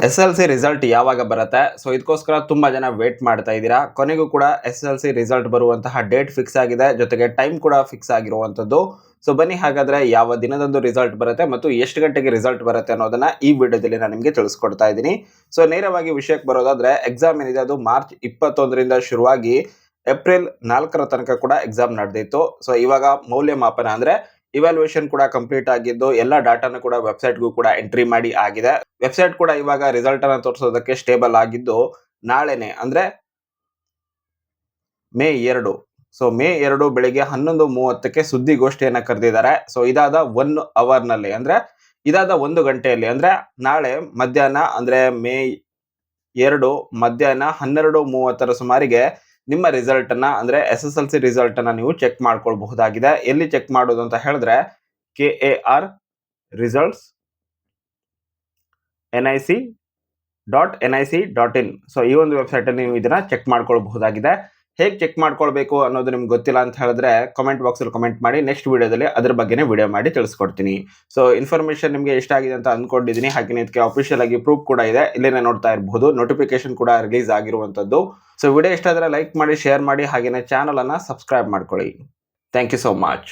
SSLC result ಯಾವಾಗ ಬರುತ್ತೆ? So ಇದಕ್ಕೋಸ್ಕರ ತುಂಬಾ ಜನ ವೇಟ್ ಮಾಡ್ತಾ ಇದ್ದೀರಾ. ಕೊನೆಗೂ ಕೂಡ SSLC ರಿಸಲ್ಟ್ ಬರುವಂತಹ ಡೇಟ್ ಫಿಕ್ಸ್ ಆಗಿದೆ. ಜೊತೆಗೆ ಟೈಮ್ ಕೂಡ ಫಿಕ್ಸ್ ಆಗಿರುವಂತದ್ದು. ಸೊ ಬನ್ನಿ ಹಾಗಾದ್ರೆ ಯಾವ ದಿನದಂದು ರಿಸಲ್ಟ್ ಬರುತ್ತೆ ಮತ್ತು ಎಷ್ಟು ಗಂಟೆಗೆ ರಿಸಲ್ಟ್ ಬರುತ್ತೆ ಅನ್ನೋದನ್ನ ಈ ವಿಡಿಯೋದಲ್ಲಿ ನಾನು ನಿಮಗೆ ತಿಳಿಸ್ಕೊಡ್ತಾ ಇದ್ದೀನಿ. ಸೊ ನೇರವಾಗಿ ವಿಷಯಕ್ಕೆ ಬರೋದಾದ್ರೆ ಎಕ್ಸಾಮ್ ಏನಿದೆ ಅದು ಮಾರ್ಚ್ 21ರಿಂದ ಶುರುವಾಗಿ ಏಪ್ರಿಲ್ 4ರ ತನಕ ಕೂಡ ಎಕ್ಸಾಮ್ ನಡೆದಿತ್ತು. ಸೊ ಇವಾಗ ಮೌಲ್ಯಮಾಪನ ಅಂದ್ರೆ ಇವ್ಯಾಲ್ಯೂಯೇಷನ್ ಕೂಡ ಕಂಪ್ಲೀಟ್ ಆಗಿದ್ದು ಎಲ್ಲ ಡಾಟಾನು ಕೂಡ ವೆಬ್ಸೈಟ್ಗೂ ಕೂಡ ಎಂಟ್ರಿ ಮಾಡಿ ಆಗಿದೆ. ವೆಬ್ಸೈಟ್ ಕೂಡ ಇವಾಗ ರಿಸಲ್ಟ್ ಅನ್ನ ತೋರಿಸೋದಕ್ಕೆ ಸ್ಟೇಬಲ್ ಆಗಿದ್ದು ನಾಳೆನೆ ಅಂದ್ರೆ ಮೇ 2 ಮೇ 2 ಬೆಳಿಗ್ಗೆ 11:30ಕ್ಕೆ ಸುದ್ದಿಗೋಷ್ಠಿಯನ್ನ ಕರೆದಿದ್ದಾರೆ. ಸೊ ಇದಾದ 1 ಅವರ್ನಲ್ಲಿ ಅಂದ್ರೆ ಇದಾದ 1 ಗಂಟೆಯಲ್ಲಿ ಅಂದ್ರೆ ನಾಳೆ ಮಧ್ಯಾಹ್ನ ಅಂದ್ರೆ ಮೇ 2 ಮಧ್ಯಾಹ್ನ 12:30ರ ಸುಮಾರಿಗೆ ನಿಮ್ಮ ರಿಸಲ್ಟ್ ಅನ್ನ ಅಂದ್ರೆ SSLC ರಿಸಲ್ಟ್ ಅನ್ನ ನೀವು ಚೆಕ್ ಮಾಡ್ಕೊಳ್ಬಹುದಾಗಿದೆ. ಎಲ್ಲಿ ಚೆಕ್ ಮಾಡೋದು ಅಂತ ಹೇಳಿದ್ರೆ KAR results nic.nic.in ಸೊ ಈ ಒಂದು ವೆಬ್ಸೈಟ್ ಅಲ್ಲಿ ನೀವು ಇದನ್ನ ಚೆಕ್ ಮಾಡ್ಕೊಳ್ಬಹುದಾಗಿದೆ. ಹೇಗೆ ಚೆಕ್ ಮಾಡ್ಕೊಳ್ಬೇಕು ಅನ್ನೋದು ನಿಮ್ಗೆ ಗೊತ್ತಿಲ್ಲ ಅಂತ ಹೇಳಿದ್ರೆ ಕಮೆಂಟ್ ಬಾಕ್ಸ್ ಅಲ್ಲಿ ಕಮೆಂಟ್ ಮಾಡಿ. ನೆಕ್ಸ್ಟ್ ವಿಡಿಯೋದಲ್ಲಿ ಅದ್ರ ಬಗ್ಗೆನೇ ವಿಡಿಯೋ ಮಾಡಿ ತಿಳಿಸ್ಕೊಡ್ತೀನಿ. ಸೊ ಇನ್ಫಾರ್ಮೇಶನ್ ನಿಮಗೆ ಇಷ್ಟ ಆಗಿದೆ ಅಂತ ಅನ್ಕೊಂಡಿದ್ದೀನಿ. ಹಾಗೆ ಇದಕ್ಕೆ ಅಫಿಷಿಯಲ್ ಆಗಿ ಪ್ರೂಫ್ ಕೂಡ ಇದೆ, ಇಲ್ಲೇನೆ ನೋಡ್ತಾ ಇರಬಹುದು. ನೋಟಿಫಿಕೇಶನ್ ಕೂಡ ರಿಲೀಸ್ ಆಗಿರುವಂತದ್ದು. ಸೊ ವಿಡಿಯೋ ಇಷ್ಟ ಆದ್ರೆ ಲೈಕ್ ಮಾಡಿ, ಶೇರ್ ಮಾಡಿ, ಹಾಗೇನೆ ಚಾನಲ್ ಅನ್ನ ಸಬ್ಸ್ಕ್ರೈಬ್ ಮಾಡ್ಕೊಳ್ಳಿ. Thank you so much.